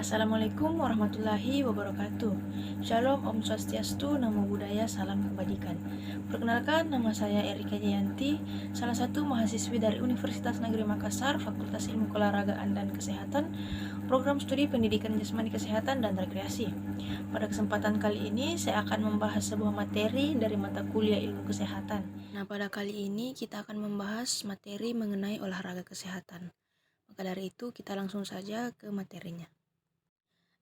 Assalamualaikum warahmatullahi wabarakatuh. Shalom, Om Swastiastu, Namo Buddhaya, Salam Kebajikan. Perkenalkan, nama saya Erika Jayanti, salah satu mahasiswi dari Universitas Negeri Makassar, Fakultas Ilmu Keolahragaan dan Kesehatan, Program Studi Pendidikan Jasmani Kesehatan dan Rekreasi. Pada kesempatan kali ini, saya akan membahas sebuah materi dari mata kuliah Ilmu Kesehatan. Nah, pada kali ini kita akan membahas materi mengenai olahraga kesehatan. Maka dari itu, kita langsung saja ke materinya.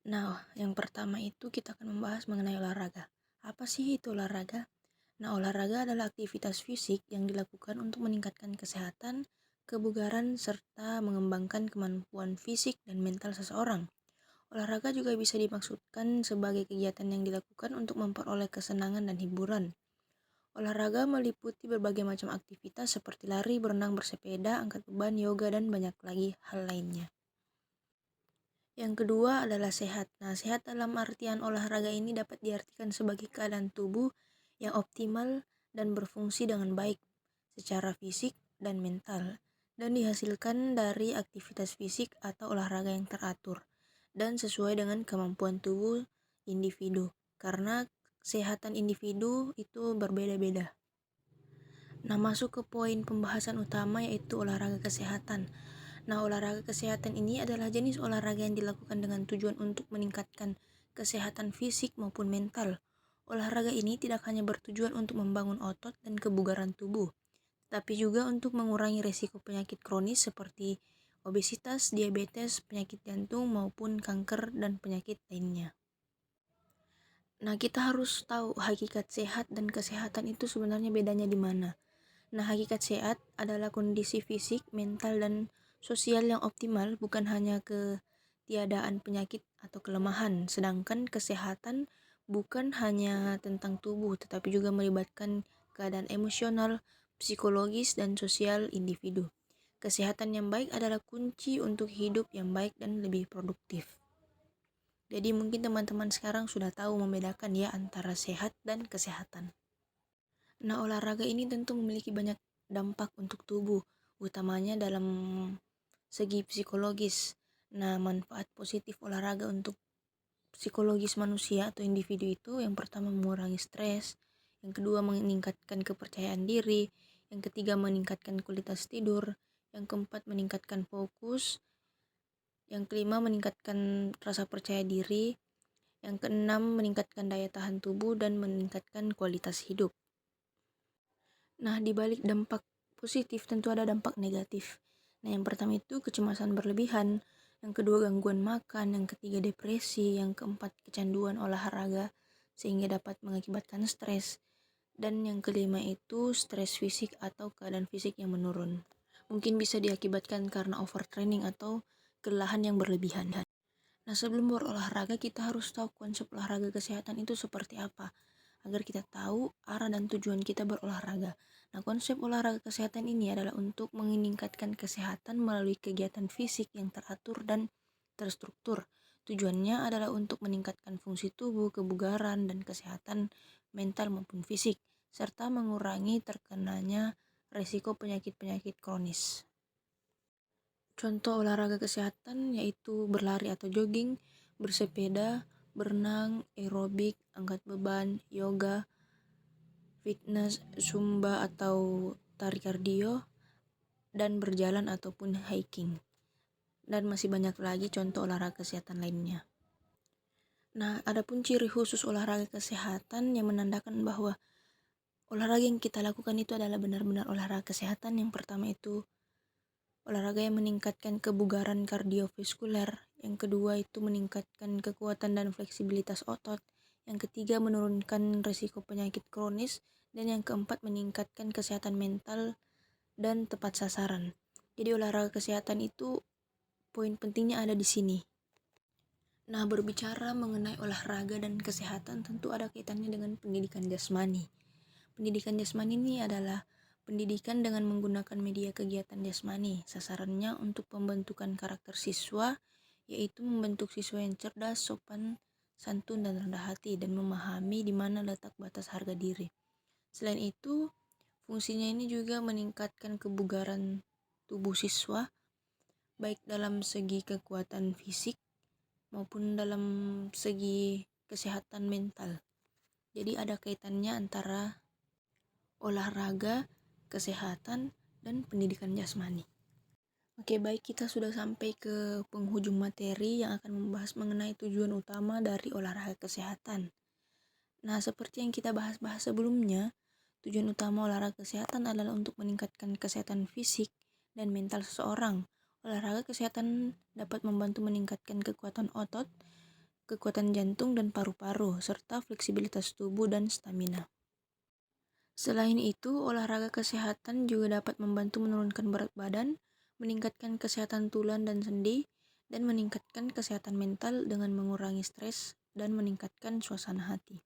Nah, yang pertama itu kita akan membahas mengenai olahraga. Apa sih itu olahraga? Nah, olahraga adalah aktivitas fisik yang dilakukan untuk meningkatkan kesehatan, kebugaran, serta mengembangkan kemampuan fisik dan mental seseorang. Olahraga juga bisa dimaksudkan sebagai kegiatan yang dilakukan untuk memperoleh kesenangan dan hiburan. Olahraga meliputi berbagai macam aktivitas seperti lari, berenang, bersepeda, angkat beban, yoga, dan banyak lagi hal lainnya. Yang kedua adalah sehat. Nah, sehat dalam artian olahraga ini dapat diartikan sebagai keadaan tubuh yang optimal dan berfungsi dengan baik secara fisik dan mental, dan dihasilkan dari aktivitas fisik atau olahraga yang teratur dan sesuai dengan kemampuan tubuh individu, karena kesehatan individu itu berbeda-beda. Nah, masuk ke poin pembahasan utama yaitu olahraga kesehatan. Nah, olahraga kesehatan ini adalah jenis olahraga yang dilakukan dengan tujuan untuk meningkatkan kesehatan fisik maupun mental. Olahraga ini tidak hanya bertujuan untuk membangun otot dan kebugaran tubuh, tapi juga untuk mengurangi risiko penyakit kronis seperti obesitas, diabetes, penyakit jantung, maupun kanker dan penyakit lainnya. Nah, kita harus tahu hakikat sehat dan kesehatan itu sebenarnya bedanya di mana. Nah, hakikat sehat adalah kondisi fisik, mental, dan sosial yang optimal, bukan hanya ketiadaan penyakit atau kelemahan. Sedangkan kesehatan bukan hanya tentang tubuh, tetapi juga melibatkan keadaan emosional, psikologis, dan sosial individu. Kesehatan yang baik adalah kunci untuk hidup yang baik dan lebih produktif. Jadi mungkin teman-teman sekarang sudah tahu membedakan ya antara sehat dan kesehatan. Nah, olahraga ini tentu memiliki banyak dampak untuk tubuh, utamanya dalam segi psikologis. Nah, manfaat positif olahraga untuk psikologis manusia atau individu itu yang pertama mengurangi stres, yang kedua meningkatkan kepercayaan diri, yang ketiga meningkatkan kualitas tidur, yang keempat meningkatkan fokus, yang kelima meningkatkan rasa percaya diri, yang keenam meningkatkan daya tahan tubuh dan meningkatkan kualitas hidup. Nah, di balik dampak positif tentu ada dampak negatif. Nah, yang pertama itu kecemasan berlebihan, yang kedua gangguan makan, yang ketiga depresi, yang keempat kecanduan olahraga sehingga dapat mengakibatkan stres, dan yang kelima itu stres fisik atau keadaan fisik yang menurun. Mungkin bisa diakibatkan karena overtraining atau kelelahan yang berlebihan. Nah, sebelum berolahraga kita harus tahu konsep olahraga kesehatan itu seperti apa, agar kita tahu arah dan tujuan kita berolahraga. Nah, konsep olahraga kesehatan ini adalah untuk meningkatkan kesehatan melalui kegiatan fisik yang teratur dan terstruktur. Tujuannya adalah untuk meningkatkan fungsi tubuh, kebugaran, dan kesehatan mental maupun fisik, serta mengurangi terkenanya risiko penyakit-penyakit kronis. Contoh olahraga kesehatan yaitu berlari atau jogging, bersepeda, berenang, aerobik, angkat beban, yoga, fitness, zumba atau tari kardio, dan berjalan ataupun hiking. Dan masih banyak lagi contoh olahraga kesehatan lainnya. Nah, adapun ciri khusus olahraga kesehatan yang menandakan bahwa olahraga yang kita lakukan itu adalah benar-benar olahraga kesehatan. Yang pertama itu olahraga yang meningkatkan kebugaran kardiovaskuler, yang kedua itu meningkatkan kekuatan dan fleksibilitas otot, yang ketiga menurunkan risiko penyakit kronis, dan yang keempat meningkatkan kesehatan mental dan tepat sasaran. Jadi olahraga kesehatan itu poin pentingnya ada di sini. Nah, berbicara mengenai olahraga dan kesehatan tentu ada kaitannya dengan pendidikan jasmani. Pendidikan jasmani ini adalah pendidikan dengan menggunakan media kegiatan jasmani. Sasarannya untuk pembentukan karakter siswa, yaitu membentuk siswa yang cerdas, sopan, santun, dan rendah hati, dan memahami di mana letak batas harga diri. Selain itu, fungsinya ini juga meningkatkan kebugaran tubuh siswa, baik dalam segi kekuatan fisik, maupun dalam segi kesehatan mental. Jadi ada kaitannya antara olahraga, kesehatan, dan pendidikan jasmani. Oke, baik, kita sudah sampai ke penghujung materi yang akan membahas mengenai tujuan utama dari olahraga kesehatan. Nah, seperti yang kita bahas-bahas sebelumnya, tujuan utama olahraga kesehatan adalah untuk meningkatkan kesehatan fisik dan mental seseorang. Olahraga kesehatan dapat membantu meningkatkan kekuatan otot, kekuatan jantung dan paru-paru, serta fleksibilitas tubuh dan stamina. Selain itu, olahraga kesehatan juga dapat membantu menurunkan berat badan, meningkatkan kesehatan tulang dan sendi, dan meningkatkan kesehatan mental dengan mengurangi stres dan meningkatkan suasana hati.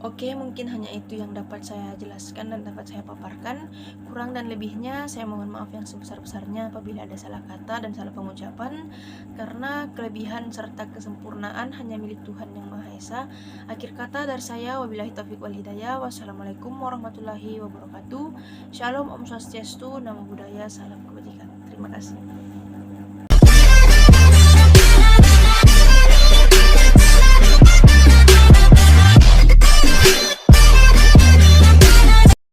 Oke, mungkin hanya itu yang dapat saya jelaskan dan dapat saya paparkan. Kurang dan lebihnya saya mohon maaf yang sebesar-besarnya apabila ada salah kata dan salah pengucapan, karena kelebihan serta kesempurnaan hanya milik Tuhan Yang Maha Esa. Akhir kata dari saya, wabillahi taufiq wal hidayah. Wassalamualaikum warahmatullahi wabarakatuh. Shalom, Om Swastiastu, Namo Buddhaya, salam kebajikan. Terima kasih.